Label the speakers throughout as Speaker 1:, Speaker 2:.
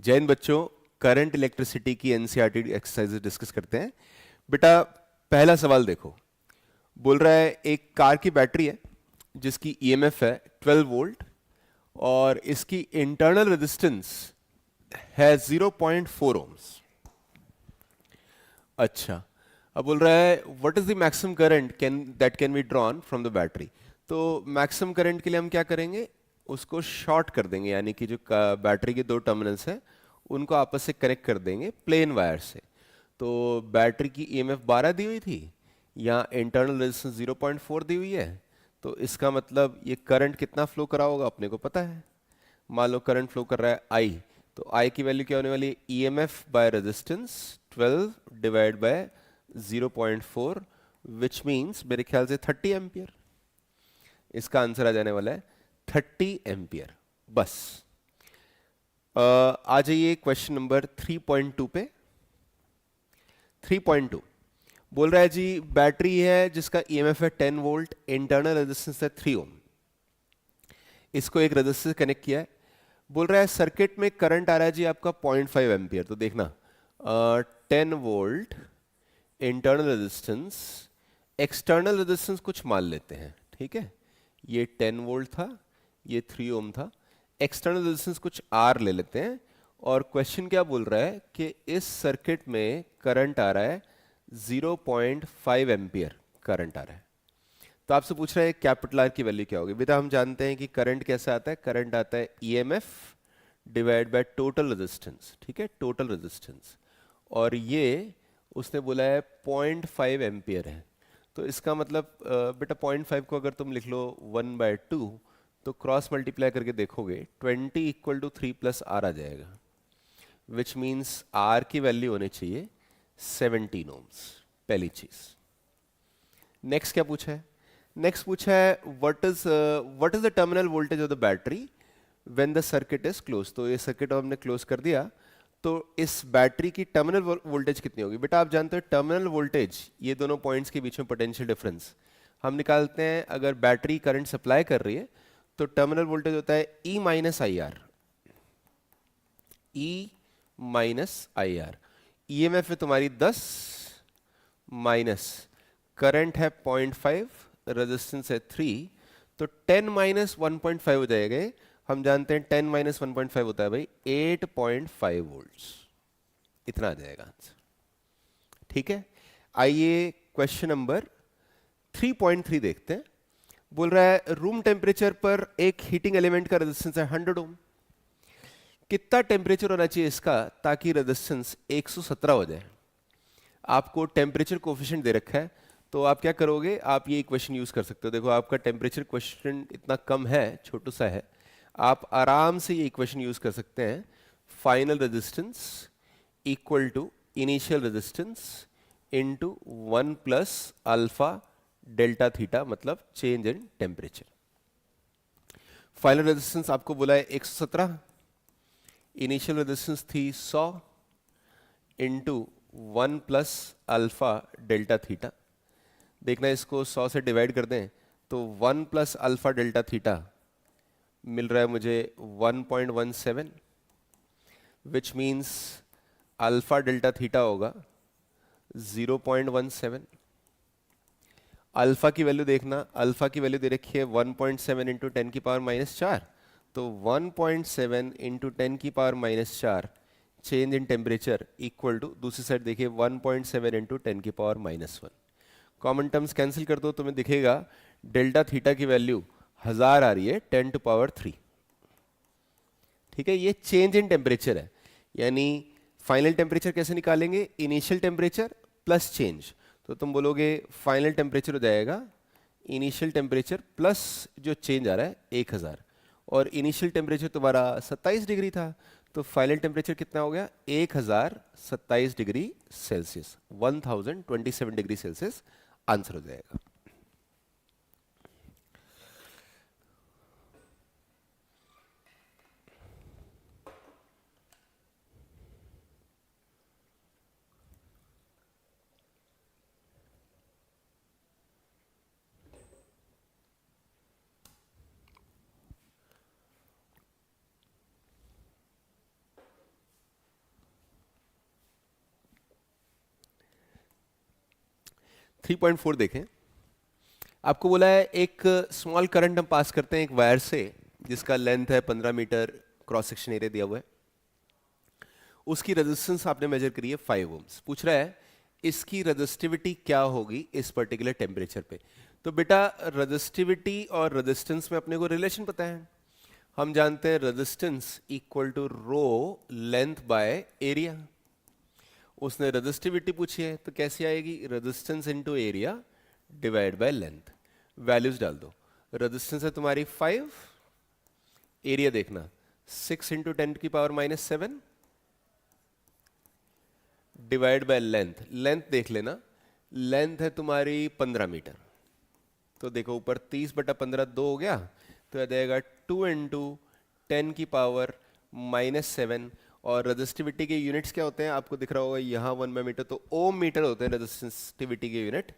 Speaker 1: जैन बच्चों, current electricity की NCERT exercises discuss करते हैं। बेटा, पहला सवाल देखो। बोल रहा है एक कार की बैटरी है जिसकी ईएमएफ है 12 वोल्ट और इसकी इंटरनल रेजिस्टेंस है 0.4 ओम्स। अच्छा, अब बोल रहा है what is the maximum current can be drawn from the battery. तो मैक्सिमम करंट के लिए हम क्या करेंगे, उसको शॉर्ट कर देंगे, यानी कि जो बैटरी के दो टर्मिनल्स हैं उनको आपस से कनेक्ट कर देंगे प्लेन वायर से। तो बैटरी की ईएमएफ 12 दी हुई थी, यहाँ इंटरनल रेजिस्टेंस 0.4 दी हुई है, तो इसका मतलब ये करंट कितना फ्लो करा होगा अपने को पता है। मान लो करंट फ्लो कर रहा है आई, तो आई की वैल्यू क्या होने वाली है, E M F by resistance 12 divide by 0.4, which means मेरे ख्याल से 30 एम्पियर। इसका आंसर आ जाने वाला है 30 एम्पियर। बस आ जाइए क्वेश्चन नंबर 3.2 पे। 3.2 बोल रहा है जी बैटरी है जिसका ईएमएफ है 10 वोल्ट, इंटरनल रेजिस्टेंस है 3 ओम, इसको एक रेजिस्टर से कनेक्ट किया है। बोल रहा है सर्किट में करंट आ रहा है जी आपका 0.5 एम्पियर। तो देखना 10 volt, internal resistance, external resistance कुछ मान लेते हैं, ठीक है। ये 10 वोल्ट था, ये 3 ओम था, एक्सटर्नल रेजिस्टेंस कुछ आर ले लेते हैं। और क्वेश्चन क्या बोल रहा है कि इस सर्किट में करंट आ रहा है 0.5 एम्पियर करंट आ रहा है। तो आपसे पूछ रहा है कैपिटल आर की वैल्यू क्या होगी। बेटा हम जानते हैं कि करंट कैसा आता है, करंट आता है EMF divide by total resistance, ठीक है, टोटल रेजिस्टेंस। और ये उसने बोला है 0.5 एम्पियर है। तो इसका मतलब बेटा 0.5 को अगर तुम लिख लो 1/2, तो क्रॉस मल्टीप्लाई करके देखोगे 20 इक्वल टू 3 प्लस आर आ जाएगा, विच मीन्स आर की वैल्यू होनी चाहिए 17 ओम्स। पहली चीज। नेक्स्ट क्या पूछा है, नेक्स्ट पूछा है what is the terminal voltage of the battery when the circuit is close. तो ये सर्किट हमने क्लोज कर दिया, तो इस बैटरी की टर्मिनल वोल्टेज कितनी होगी। बेटा आप जानते हो टर्मिनल वोल्टेज, ये दोनों पॉइंट्स के बीच में पोटेंशियल डिफरेंस हम निकालते हैं। अगर बैटरी करंट सप्लाई कर रही है तो टर्मिनल वोल्टेज होता है E minus I R, E minus I R. E M F है तुम्हारी 10 माइनस करंट है 0.5, रेजिस्टेंस है 3, तो 10 माइनस 1.5 हो जाएगा। हम जानते हैं 10 माइनस 1.5 होता है भाई 8.5 वोल्ट्स। इतना आ जाएगा आंसर, ठीक है। आइए क्वेश्चन नंबर 3.3 देखते हैं। बोल रहा है रूम टेम्परेचर पर एक हीटिंग एलिमेंट का रेजिस्टेंस है 100 ओम। कितना टेम्परेचर होना चाहिए इसका ताकि रेजिस्टेंस 117 हो जाए। आपको टेम्परेचर कोफिशिएंट दे रखा है, तो आप क्या करोगे, आप ये इक्वेशन यूज कर सकते हो। देखो आपका टेम्परेचर कोफिशिएंट इतना कम है, छोटू सा है, आप आराम से ये इक्वेशन यूज कर सकते हैं। Final resistance equal to initial resistance into 1 plus alpha delta theta, मतलब change in temperature. Final resistance आपको बोला है 117, इनिशियल रेजिस्टेंस थी 100 into 1 plus alpha delta theta. देखना इसको 100 से डिवाइड कर दें तो 1 प्लस अल्फा डेल्टा थीटा मिल रहा है मुझे 1.17, which means alpha delta theta होगा 0.17। अल्फा की वैल्यू देखना, अल्फा की वैल्यू दे रखी है 1.7 इंटू 10 की पावर -4, तो 1.7 इंटू 10 की power -4 change in temperature equal to, दूसरी साइड देखिए 1.7 इंटू 10 की पावर -1। कॉमन टर्म्स कैंसिल कर दो, तुम्हें दिखेगा डेल्टा थीटा की वैल्यू 1000 आ रही है 10 टू पावर 3, ठीक है। ये चेंज इन टेम्परेचर है, यानी फाइनल टेम्परेचर कैसे निकालेंगे, इनिशियल टेम्परेचर प्लस चेंज। तो तुम बोलोगे फाइनल टेम्परेचर हो जाएगा इनिशियल टेम्परेचर प्लस जो चेंज आ रहा है 1000, और इनिशियल टेम्परेचर तुम्हारा 27 डिग्री था, तो फाइनल टेम्परेचर कितना हो गया 1027 degree Celsius, 1027 degree Celsius answer हो जाएगा। 3.4 देखें। आपको बोला है एक स्मॉल करंट हम पास करते हैं एक वायर से जिसका लेंथ है 15 मीटर, क्रॉस सेक्शन एरिया दिया हुआ है, उसकी रेजिस्टेंस आपने मेजर करी है 5 ओम्स। पूछ रहा है इसकी रेजिस्टिविटी क्या होगी इस पर्टिकुलर टेम्परेचर पे। तो बेटा रेजिस्टिविटी और रेजिस्टेंस में अपने को रिलेशन पता है, हम जानते हैं resistance equal to rho length by area. उसने रेजिस्टिविटी पूछी है तो कैसी आएगी, resistance into area divide by length. Values डाल दो, रेजिस्टेंस है तुम्हारी 5, एरिया देखना 6 इंटू 10 की power -7 divide by length. Length देख लेना, लेंथ है तुम्हारी 15 मीटर। तो देखो ऊपर 30/15 2 हो गया, तो आ जाएगा 2 इंटू 10 की पावर -7। और रेजिस्टिविटी के यूनिट्स क्या होते हैं आपको दिख रहा होगा यहाँ 1/मीटर, तो ओम मीटर होते हैं रेजिस्टिविटी के यूनिट,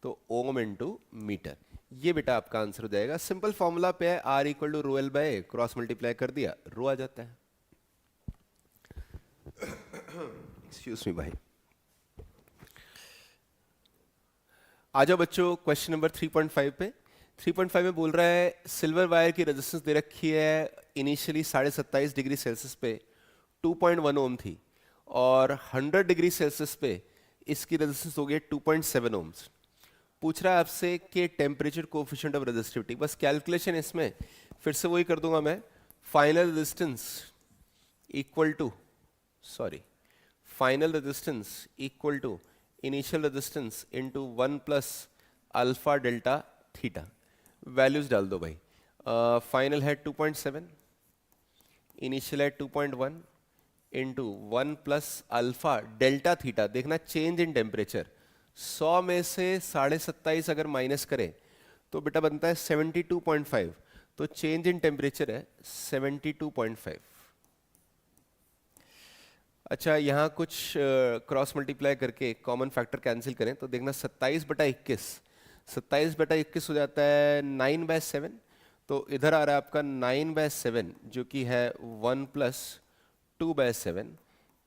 Speaker 1: तो ओम इंटू मीटर। ये बेटा आपका आंसर हो जाएगा। सिंपल फॉर्मूला पे है R equal to rho L by cross multiply कर दिया, रो आ जाता है। एक्सक्यूज मी भाई। आ जाओ बच्चों क्वेश्चन नंबर 3.5 पे। 3.5 में बोल रहा है सिल्वर वायर की रेजिस्टेंस दे रखी है इनिशियली 27.5 डिग्री सेल्सियस पे 2.1 ओम थी, और 100 डिग्री सेल्सियस पे इसकी रेजिस्टेंस हो गई 2.7 ओम्स। पूछ रहा है आपसे कि टेम्परेचर कोफिशिएंट ऑफ रेजिस्टिविटी। बस कैलकुलेशन इसमें फिर से वही कर दूंगा मैं, final resistance equal to final resistance equal to initial resistance into 1 plus alpha delta theta. Values डाल दो भाई। फाइनल है 2.7, इनिशियल है 2.1 into 1 plus alpha delta theta. देखना चेंज इन टेम्परेचर, 100 में से 27.5 अगर माइनस करें तो बेटा बनता है 72.5, तो चेंज इन टेम्परेचर है 72.5। अच्छा यहाँ कुछ क्रॉस मल्टीप्लाई करके कॉमन फैक्टर कैंसिल करें तो देखना 27/21 हो जाता है 9/7। तो इधर आ रहा है आपका 9/7 जो कि है 1 plus 2/7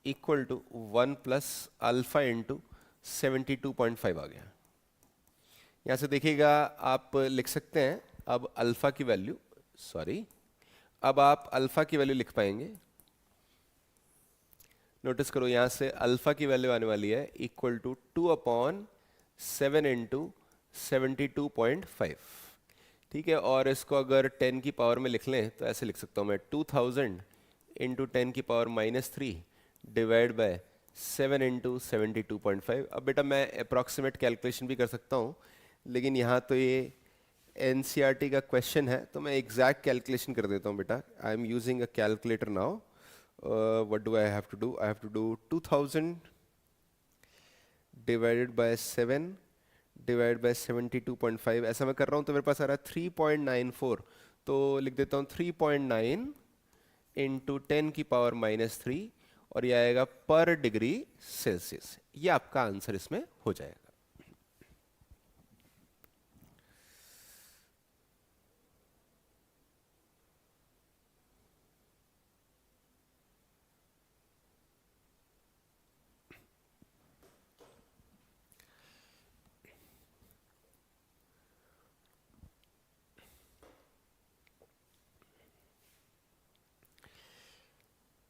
Speaker 1: equal to 1 plus alpha into 72.5 आ गया। यहाँ से देखिएगा आप लिख सकते हैं अब अल्फा की वैल्यू, अब आप अल्फा की वैल्यू लिख पाएंगे। नोटिस करो यहाँ से अल्फा की वैल्यू आने वाली है इक्वल टू 2/7 इंटू 72.5। ठीक है, और इसको अगर 10 की पावर में लिख लें तो ऐसे लिख सकता हूँ मैं 2000 इंटू 10 की पावर -3 डिवाइड बाय 7 इंटू 72.5। अब बेटा मैं अप्रॉक्सीमेट कैलकुलेशन भी कर सकता हूँ, लेकिन यहाँ तो ये NCERT का क्वेश्चन है तो मैं एग्जैक्ट कैलकुलेशन कर देता हूँ बेटा। I am using a calculator now. What do I have to do? I have to do 2000 divided by 7 divided by 72.5। ऐसा मैं कर रहा हूँ तो मेरे पास आ रहा है 3.94। तो लिख देता हूँ 3.9 इंटू 10 की पावर -3 और ये आएगा पर डिग्री सेल्सियस। ये आपका आंसर इसमें हो जाएगा।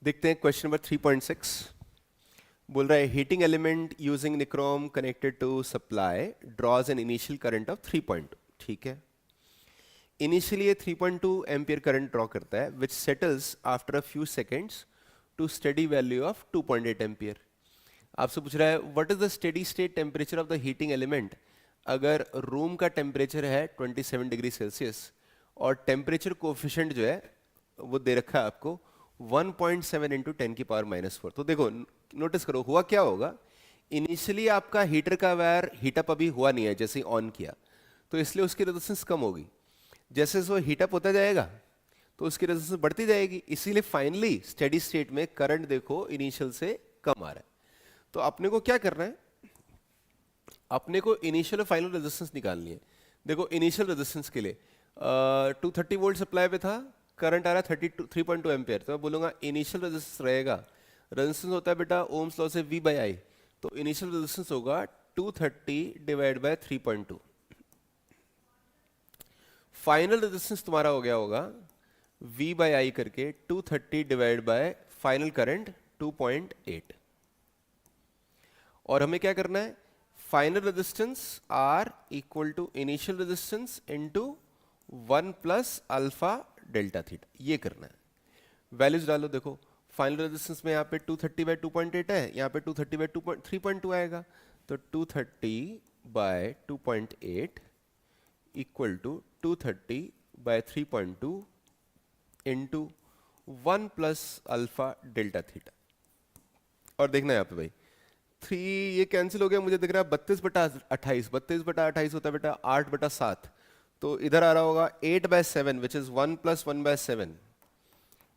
Speaker 1: देखते हैं क्वेश्चन नंबर 3.6। बोल रहा है heating element using nichrome connected to supply draws an initial current of 3.2। ठीक है, इनिशियली ये 3.2 एम्पियर करंट ड्रॉ करता है which settles after a few seconds to steady value of 2.8 ampere. आपसे पूछ रहा है what is the steady state temperature of the heating element अगर रूम का टेम्परेचर है 27 डिग्री सेल्सियस और टेम्परेचर कोफिशिएंट जो है वो दे रखा है आपको 1.7 इंटू 10 की पावर -4। तो देखो नोटिस करो हुआ क्या होगा, इनिशियली आपका हीटर का वायर हीटअप अभी हुआ नहीं है, जैसे ही ऑन किया तो इसलिए उसकी रेजिस्टेंस कम होगी। जैसे वो हीटअप होता जाएगा तो उसकी रेजिस्टेंस बढ़ती जाएगी, इसीलिए फाइनली स्टेडी स्टेट में करंट देखो इनिशियल से कम आ रहा है। तो अपने को क्या करना है, अपने को इनिशियल और फाइनल रेजिस्टेंस निकालनी है। देखो इनिशियल रेजिस्टेंस के लिए 230 वोल्ट सप्लाई पे था, करंट आ रहा है 3.2 एम्पियर, तो मैं बोलूंगा इनिशियल रेजिस्टेंस रहेगा, रेजिस्टेंस होता है बेटा ओम्स लॉ से V/I, तो इनिशियल रेजिस्टेंस होगा 230 डिवाइड बाय 3.2। फाइनल रेजिस्टेंस तुम्हारा हो गया होगा V बाई आई करके 230 डिवाइड बाय फाइनल करंट 2.8। और हमें क्या करना है, final resistance R equal to initial resistance into 1 plus alpha delta theta, ये करना है। वैल्यूज डालो, देखो फाइनल रेजिस्टेंस में यहाँ पे 230 बाई 2.8 है, यहाँ पे 230 बाई 3.2 आएगा, तो 230 by 2.8 equal to 230 by 3.2 into 1 plus alpha delta theta. और देखना यहाँ पे भाई 3 ये कैंसिल हो गया, मुझे दिख रहा है 32/28, 32/28 होता है बेटा 8/7, तो इधर आ रहा होगा 8/7 which is 1 plus 1/7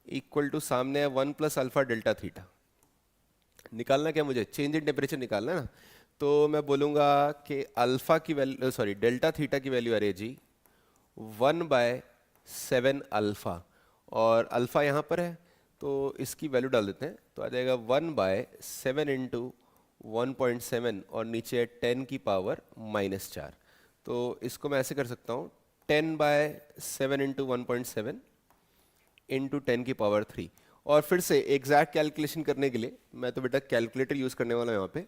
Speaker 1: equal to सामने है 1 प्लस अल्फा डेल्टा थीटा। निकालना क्या मुझे, चेंज इन टेम्परेचर निकालना है ना, तो मैं बोलूंगा कि अल्फा की वैल्यू सॉरी डेल्टा थीटा की वैल्यू आ रही है जी 1/7 अल्फा, और अल्फा यहाँ पर है तो इसकी वैल्यू डाल देते हैं, तो आ जाएगा 1/7 इंटू 1.7 और नीचे है 10 की पावर -4। तो इसको मैं ऐसे कर सकता हूँ 10/7 इंटू 1.7 इंटू 10 की पावर 3। और फिर से एग्जैक्ट कैलकुलेशन करने के लिए मैं तो बेटा कैलकुलेटर यूज़ करने वाला हूँ। यहाँ पे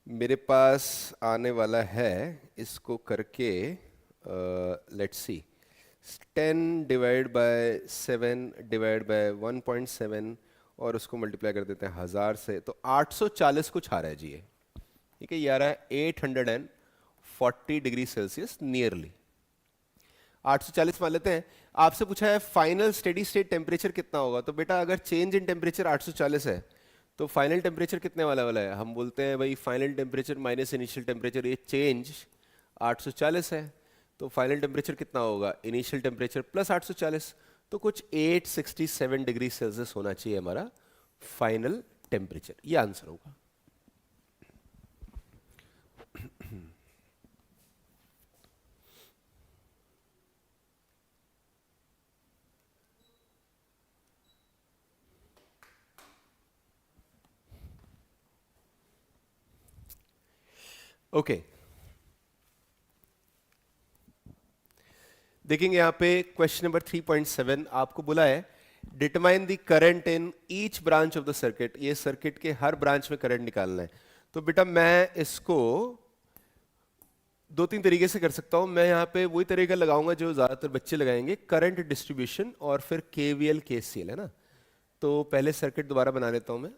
Speaker 1: मेरे पास आने वाला है, इसको करके let's see 10 divide by 7 divide by 1.7 और उसको मल्टीप्लाई कर देते हैं 1000 से, तो 840 कुछ आ रहा है जी ये, ठीक है, ये आ रहा है 840 डिग्री सेल्सियस नियरली। 840 मान लेते हैं। आपसे पूछा है फाइनल स्टेडी स्टेट टेम्परेचर कितना होगा, तो बेटा अगर चेंज इन टेम्परेचर 840 है तो फाइनल टेम्परेचर कितने वाला वाला है, हम बोलते हैं भाई final temperature minus initial temperature, ये चेंज 840 है तो फाइनल टेम्परेचर कितना होगा, इनिशियल टेम्परेचर प्लस 840, तो कुछ 867 डिग्री सेल्सियस होना चाहिए हमारा फाइनल टेम्परेचर, ये आंसर होगा। ओके देखेंगे यहाँ पे क्वेश्चन नंबर 3.7 आपको बोला है determine the current in each branch of the circuit, ये सर्किट के हर ब्रांच में करंट निकालना है। तो बेटा मैं इसको 2-3 तरीके से कर सकता हूं। मैं यहाँ पे वही तरीका लगाऊंगा जो ज्यादातर बच्चे लगाएंगे, करंट डिस्ट्रीब्यूशन और फिर केवीएल केसीएल, है ना। तो पहले सर्किट दोबारा बना लेता हूं मैं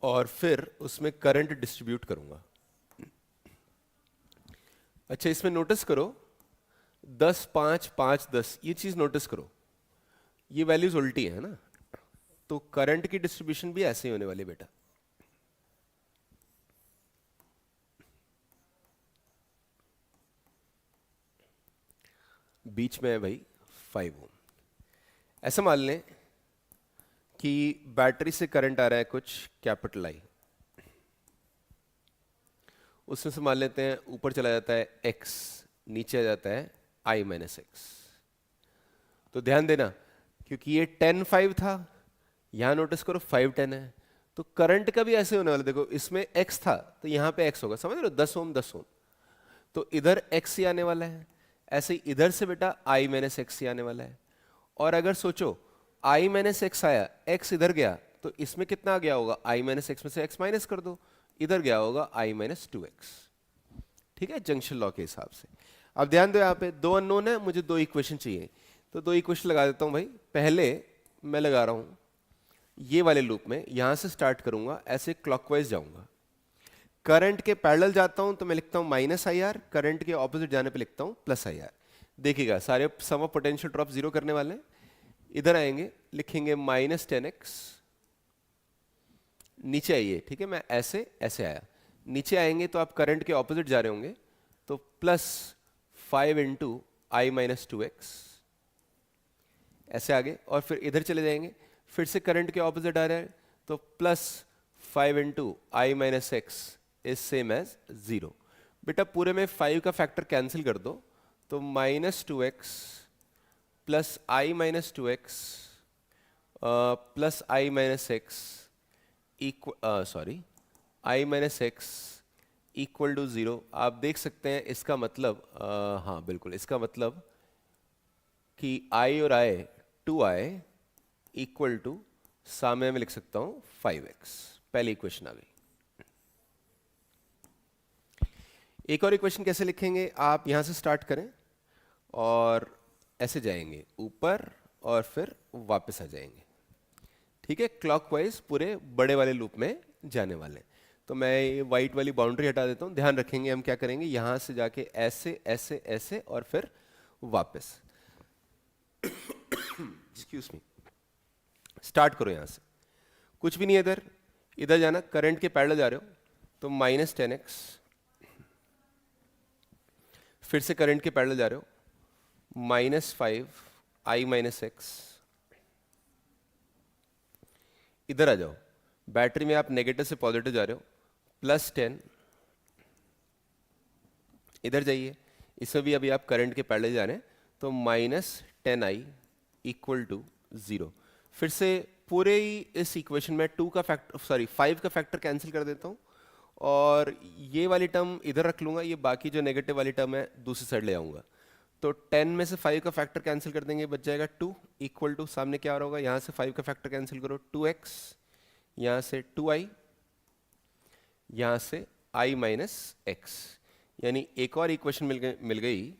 Speaker 1: और फिर उसमें करंट डिस्ट्रीब्यूट करूंगा। अच्छा इसमें नोटिस करो 10 5 5 10, ये चीज नोटिस करो, ये वैल्यूज उल्टी है ना, तो करंट की डिस्ट्रीब्यूशन भी ऐसे ही होने वाली बेटा। बीच में है भाई 5 ओम। ऐसा मान लें कि बैटरी से करंट आ रहा है कुछ कैपिटल आई, उसमें से मान लेते हैं ऊपर चला जाता है x, नीचे आ जाता है i माइनस एक्स। तो ध्यान देना क्योंकि ये 10 5 था, यहां नोटिस करो 5 10 है, तो करंट का भी ऐसे होने वाला, देखो इसमें x था तो यहां पे x होगा, समझ रहे हो, 10 ओम 10 ओम, तो इधर x ही आने वाला है, ऐसे ही इधर से बेटा i माइनस एक्स ही आने वाला है। और अगर सोचो i माइनस एक्स आया, x इधर गया, तो इसमें कितना आ गया होगा, i माइनस एक्स में से x माइनस कर दो, इधर गया होगा i माइनस 2x, ठीक है, जंक्शन लॉ के हिसाब से। अब ध्यान दो यहाँ पे 2 अननोन है, मुझे 2 इक्वेशन चाहिए, तो 2 इक्वेशन लगा देता हूँ भाई। पहले मैं लगा रहा हूँ ये वाले लूप में, यहां से स्टार्ट करूंगा, ऐसे क्लॉकवाइज जाऊंगा, करंट के पैरेलल जाता हूं तो मैं लिखता हूं माइनस आई आर, करंट के ऑपोजिट जाने पे लिखता हूं प्लस आई आर। देखिएगा सारे सम ऑफ पोटेंशियल ड्रॉप जीरो करने वाले हैं, इधर आएंगे लिखेंगे माइनस 10x, नीचे आइए, ठीक है, मैं ऐसे ऐसे आया, नीचे आएंगे तो आप करंट के ऑपोजिट जा रहे होंगे, तो plus 5 into i minus 2x, ऐसे आगे, और फिर इधर चले जाएंगे, फिर से करंट के ऑपोजिट आ रहा है तो plus 5 into i minus x is same as 0। बेटा पूरे में 5 का फैक्टर कैंसिल कर दो, तो minus 2x plus i minus 2x plus i minus x equal, sorry, i minus x equal to 0। आप देख सकते हैं इसका मतलब हाँ बिल्कुल, इसका मतलब कि आई और आई 2i इक्वल टू सामने में लिख सकता हूँ 5x। पहली इक्वेशन आ गई। एक और इक्वेशन कैसे लिखेंगे, आप यहां से स्टार्ट करें और ऐसे जाएंगे ऊपर और फिर वापस आ जाएंगे। ठीक है, क्लॉकवाइज पूरे बड़े वाले लूप में जाने वाले हैं। तो मैं ये वाइट वाली बाउंड्री हटा देता हूं। ध्यान रखेंगे हम क्या करेंगे, यहां से जाके ऐसे ऐसे ऐसे और फिर वापस। एक्सक्यूज मी, स्टार्ट करो यहां से, कुछ भी नहीं है इधर, इधर जाना, करंट के पैरेलल जा रहे हो तो -10x, फिर से करंट के पैरेलल जा रहे हो -5i माइनस एक्स। इधर आ जाओ, बैटरी में आप नेगेटिव से पॉजिटिव जा रहे हो, +10। इधर जाइए, इसमें भी अभी आप करंट के पैरेलल जा रहे हैं तो -10i इक्वल टू 0। फिर से पूरे ही इस इक्वेशन में 2 का फैक्टर, सॉरी 5 का फैक्टर कैंसिल कर देता हूँ और ये वाली टर्म इधर रख लूंगा, ये बाकी जो नेगेटिव वाली टर्म है दूसरी साइड ले आऊंगा। तो 10 में से 5 का फैक्टर कैंसिल कर देंगे, बच जाएगा 2 इक्वल टू, सामने क्या होगा, यहाँ से 5 का फैक्टर कैंसिल करो 2x, यहाँ से 2i, यहाँ से i माइनस एक्स, यानी एक और इक्वेशन मिल गई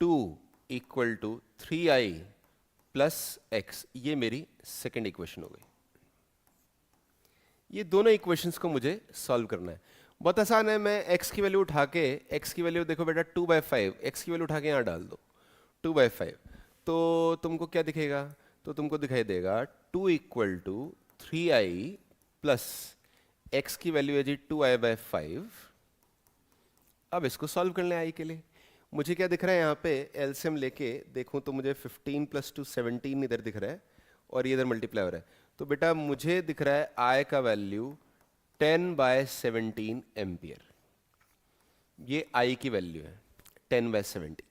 Speaker 1: 2 equal to 3i plus x. ये मेरी सेकेंड इक्वेशन हो गई। ये दोनों इक्वेशंस को मुझे सॉल्व करना है, बहुत आसान है। मैं x की वैल्यू उठा के, x की वैल्यू देखो बेटा 2/5, x की वैल्यू उठा के यहाँ डाल दो 2/5, तो तुमको क्या दिखेगा, तो तुमको दिखाई देगा 2 equal to 3i plus x की वैल्यू है जी 2i/5। अब इसको सॉल्व कर लें i के लिए। मुझे क्या दिख रहा है यहाँ पे, एलसीएम लेके देखूं तो मुझे 15 + 2 17 इधर दिख रहा है और ये इधर मल्टीप्लाई हो रहा है। तो बेटा मुझे दिख रहा है i का वैल्यू 10/17 एम्पियर। ये i की वैल्यू है 10/17।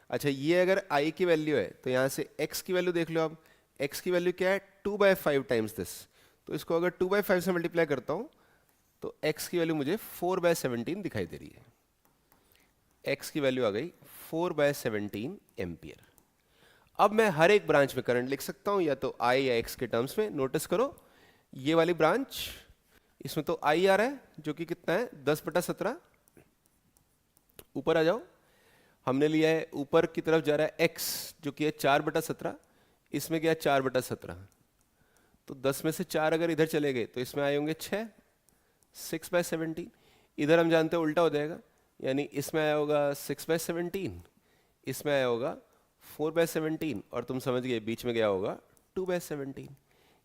Speaker 1: अच्छा, ये अगर i की वैल्यू है तो यहाँ से x की वैल्यू देख लो। अब x की वैल्यू क्या है, 2/5 टाइम्स दिस। तो इसको अगर 2/5 से मल्टीप्लाई करता हूँ तो x की वैल्यू मुझे 4/17 दिखाई दे रही है। x की वैल्यू आ गई 4/17 एम्पियर। अब मैं हर एक ब्रांच में करंट लिख सकता हूं, या तो i या x के टर्म्स में। नोटिस करो, ये वाली ब्रांच, इसमें तो i आ रहा है जो कि कितना है 10/17। ऊपर आ जाओ, हमने लिया है ऊपर की तरफ जा रहा है x जो कि है 4/17, इसमें क्या है 4/17। तो 10 में से 4 अगर इधर चले गए तो इसमें आए होंगे 6, 6/17। इधर हम जानते हैं उल्टा हो जाएगा, यानी इसमें आया होगा 6/17, इसमें आया होगा 4/17 और तुम समझ गए बीच में गया होगा 2/17।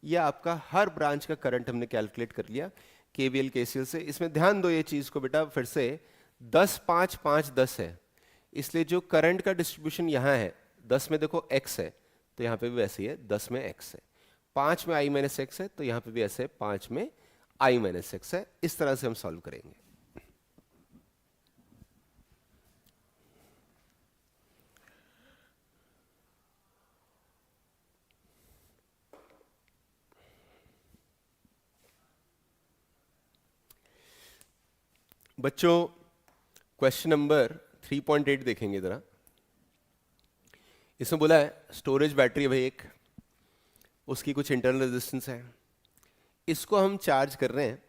Speaker 1: यह आपका हर ब्रांच का करंट हमने कैलकुलेट कर लिया केवीएल केसीएल से। इसमें ध्यान दो ये चीज को बेटा, फिर से 10 5 5 10 है, इसलिए जो करंट का डिस्ट्रीब्यूशन यहाँ है 10 में देखो x है तो यहाँ पे भी वैसे ही है, 10 में x है, 5 में i माइनस एक्स है तो यहाँ पे भी ऐसे है, 5 में i माइनस एक्स है। इस तरह से हम सॉल्व करेंगे। बच्चों क्वेश्चन नंबर 3.8 देखेंगे जरा। इसमें बोला है स्टोरेज बैटरी है भाई एक, उसकी कुछ इंटरनल रेजिस्टेंस है, इसको हम चार्ज कर रहे हैं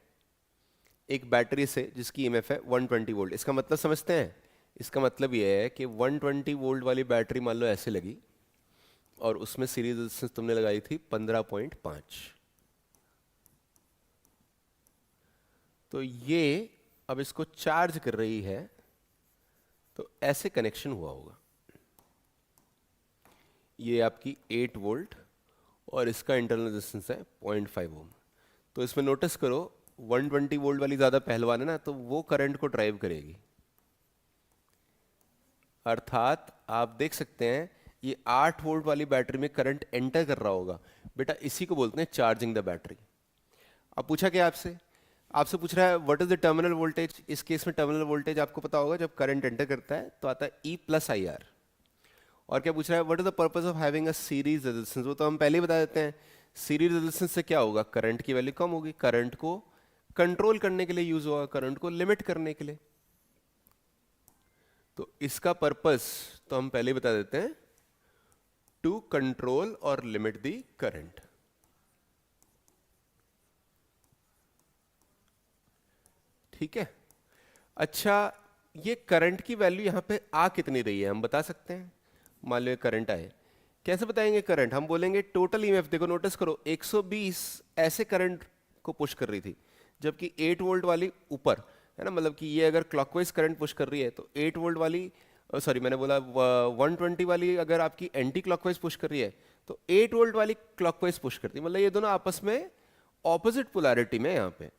Speaker 1: एक बैटरी से जिसकी ईएमएफ है 120 वोल्ट। इसका मतलब समझते हैं, इसका मतलब यह है कि 120 वोल्ट वाली बैटरी मान लो ऐसे लगी और उसमें सीरीज रेजिस्टेंस तुमने लगाई थी 15.5। तो ये अब इसको चार्ज कर रही है तो ऐसे कनेक्शन हुआ होगा। ये आपकी 8 वोल्ट और इसका इंटरनल रेजिस्टेंस है 0.5 ओम। तो इसमें नोटिस करो 120 वोल्ट वाली ज़्यादा पहलवान है ना, तो वो करंट को ड्राइव करेगी। अर्थात आप देख सकते हैं ये 8 वोल्ट वाली बैटरी में करंट एंटर कर रहा होगा। बेटा इसी को बोलते हैं चार्जिंग द बैटरी। अब पूछा क्या आपसे पूछ रहा है what is the terminal voltage. इस केस में टर्मिनल वोल्टेज आपको पता होगा, जब करंट एंटर करता है तो आता है E + IR। और क्या पूछ रहा है what is the purpose of having a series resistance. वो तो हम पहले ही बता देते हैं, सीरीज रेजिस्टेंस से क्या होगा, करंट की वैल्यू कम होगी, करंट को कंट्रोल करने के लिए यूज होगा, करंट को लिमिट करने के लिए। तो इसका पर्पस तो हम पहले ही बता देते हैं, टू कंट्रोल और लिमिट दी करंट। ठीक है। अच्छा, ये करंट की वैल्यू यहां पे आ कितनी रही है हम बता सकते हैं? मान लो करंट आए, कैसे बताएंगे करंट? हम बोलेंगे टोटल ईएमएफ। देखो नोटिस करो, 120 ऐसे करंट को पुश कर रही थी, जबकि 8 वोल्ट वाली ऊपर है ना, मतलब कि ये अगर क्लॉकवाइज करंट पुश कर रही है तो 8 वोल्ट वाली, सॉरी मैंने बोला 120 वाली अगर आपकी एंटी क्लॉकवाइज पुश कर रही है तो 8 वोल्ट वाली क्लॉकवाइज पुश करती है। मतलब ये दोनों आपस में ऑपोजिट पोलैरिटी में यहाँ पे।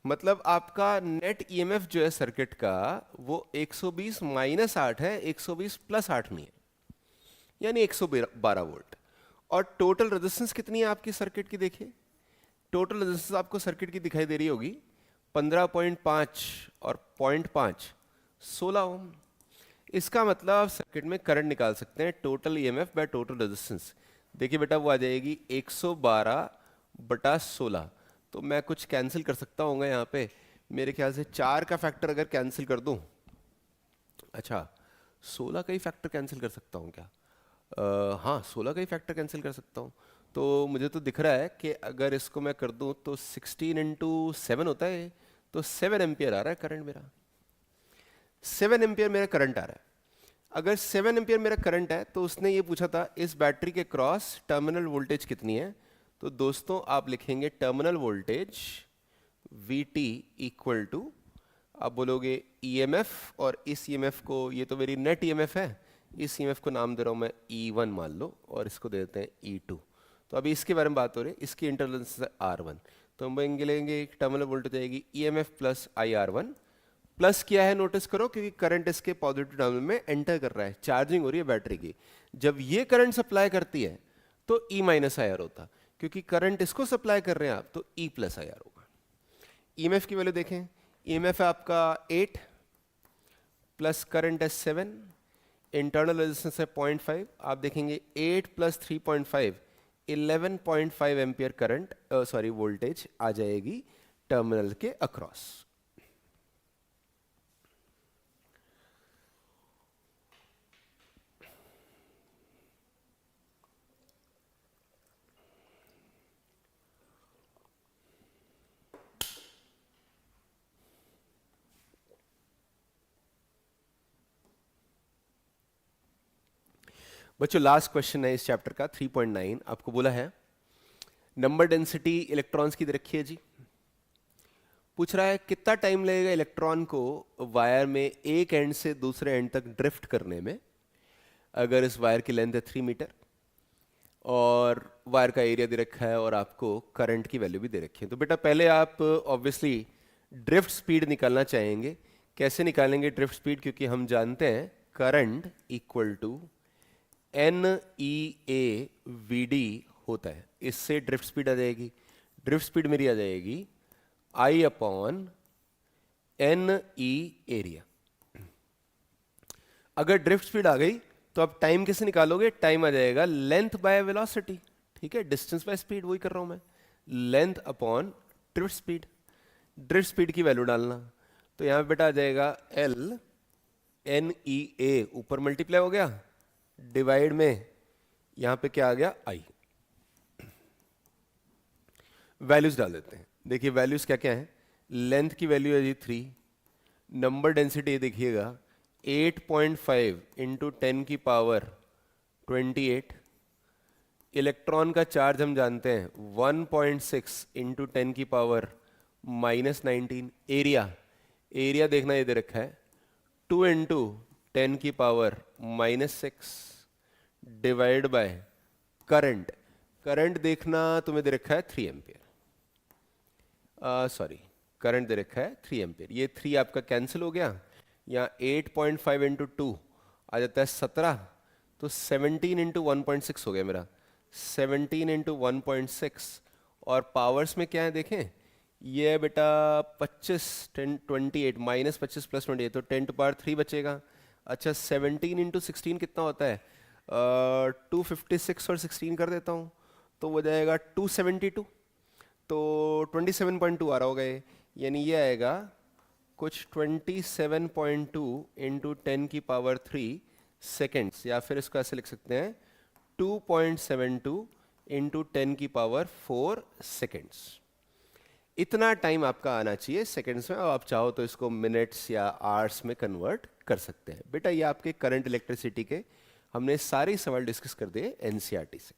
Speaker 1: मतलब आपका नेट ईएमएफ जो है सर्किट का वो 120 माइनस 8 है, 120 प्लस 8 नहीं है, यानी 112 वोल्ट। और टोटल रेजिस्टेंस कितनी है आपकी सर्किट की? देखिए टोटल रेजिस्टेंस आपको सर्किट की दिखाई दे रही होगी 15.5 और 0.5 16 ओम। इसका मतलब आप सर्किट में करंट निकाल सकते हैं total EMF by total resistance. देखिए बेटा वो आ जाएगी 112/16। तो मैं कुछ कैंसिल कर सकता हूँ यहाँ पे, मेरे ख्याल से 4 का फैक्टर अगर कैंसिल कर दूं, अच्छा 16 का ही फैक्टर कैंसिल कर सकता हूँ क्या? हाँ 16 का ही फैक्टर कैंसिल कर सकता हूँ। तो मुझे तो दिख रहा है कि अगर इसको मैं कर दूं तो 16 इंटू 7 होता है, तो 7 एम्पियर आ रहा है करंट मेरा। 7 एम्पियर मेरा करंट आ रहा है। अगर 7 एम्पियर मेरा करंट है तो उसने ये पूछा था इस बैटरी के क्रॉस टर्मिनल वोल्टेज कितनी है। तो दोस्तों आप लिखेंगे terminal voltage VT equal to, आप बोलोगे EMF, और इस EMF को, ये तो मेरी नेट EMF है, इस EMF को नाम दे रहा हूं मैं E1 मान लो, और इसको दे देते हैं E2। तो अभी इसके बारे में बात हो रही है, इसकी इंटरवल है R1। तो हम लेंगे टर्मिनल वोल्टेज आएगी EMF प्लस IR1। प्लस किया है नोटिस करो, क्योंकि करंट इसके पॉजिटिव टर्मिनल में एंटर कर रहा है, चार्जिंग हो रही है बैटरी की। जब ये करंट सप्लाई करती है तो E माइनस IR होता, क्योंकि करंट इसको सप्लाई कर रहे हैं आप, तो E प्लस IR होगा। EMF की वैल्यू देखें, EMF है आपका 8 प्लस करंट है 7, इंटरनल रेजिस्टेंस है 0.5। आप देखेंगे 8 plus 3.5 11.5 ampere current, sorry voltage आ जाएगी टर्मिनल के अक्रॉस। बच्चों लास्ट क्वेश्चन है इस चैप्टर का 3.9। आपको बोला है नंबर डेंसिटी इलेक्ट्रॉन्स की दे रखी है जी। पूछ रहा है कितना टाइम लगेगा इलेक्ट्रॉन को वायर में एक एंड से दूसरे एंड तक ड्रिफ्ट करने में, अगर इस वायर की लेंथ है 3 मीटर और वायर का एरिया दे रखा है और आपको करंट की वैल्यू भी दे रखी है। तो बेटा पहले आप ऑब्वियसली ड्रिफ्ट स्पीड निकालना चाहेंगे। कैसे निकालेंगे ड्रिफ्ट स्पीड? क्योंकि हम जानते हैं करंट इक्वल टू NEA/VD होता है, इससे ड्रिफ्ट स्पीड आ जाएगी। ड्रिफ्ट स्पीड मेरी आ जाएगी I/NE एरिया। अगर ड्रिफ्ट स्पीड आ गई तो अब टाइम कैसे निकालोगे? टाइम आ जाएगा लेंथ बाय वेलोसिटी। ठीक है, डिस्टेंस बाय स्पीड वही कर रहा हूं मैं, length upon drift speed. Drift speed की वैल्यू डालना, तो यहां पे बेटा आ जाएगा LNEA, ऊपर मल्टीप्लाई हो गया, डिवाइड में यहां पे क्या आ गया I। वैल्यूज डाल देते हैं। देखिए वैल्यूज क्या क्या है, लेंथ की वैल्यू है जी 3, नंबर डेंसिटी देखिएगा 8.5 इंटू 10 की पावर 28, इलेक्ट्रॉन का चार्ज हम जानते हैं 1.6 इंटू 10 की पावर -19, एरिया देखना ये दे रखा है 2 इंटू 10 की पावर -6 डिवाइड बाय करंट देखना तुम्हें दे रखा है 3 एम्पियर, सॉरी करंट दे रखा है 3 एम्पियर। ये 3 आपका कैंसिल हो गया, यहाँ 8.5 इंटू 2 आ जाता है 17, तो 17 इंटू 1.6 हो गया मेरा, 17 इंटू 1.6। और पावर्स में क्या है देखें, ये है बेटा 25 10 28 -25 प्लस 28, तो 10 टू पावर 3 बचेगा। अच्छा 17 इंटू 16 कितना होता है? 256 और 16 कर देता हूँ तो वो जाएगा 272, तो 27.2 आ रहा होगा ये। यानी ये आएगा कुछ 27.2 इंटू 10 की पावर 3 सेकेंड्स, या फिर इसको ऐसे लिख सकते हैं 2.72 इंटू 10 की पावर 4 सेकेंड्स। इतना टाइम आपका आना चाहिए सेकेंड्स में। अब आप चाहो तो इसको मिनट्स या आवर्स में कन्वर्ट कर सकते हैं। बेटा ये आपके करंट इलेक्ट्रिसिटी के हमने सारे सवाल डिस्कस कर दिए एनसीईआरटी से।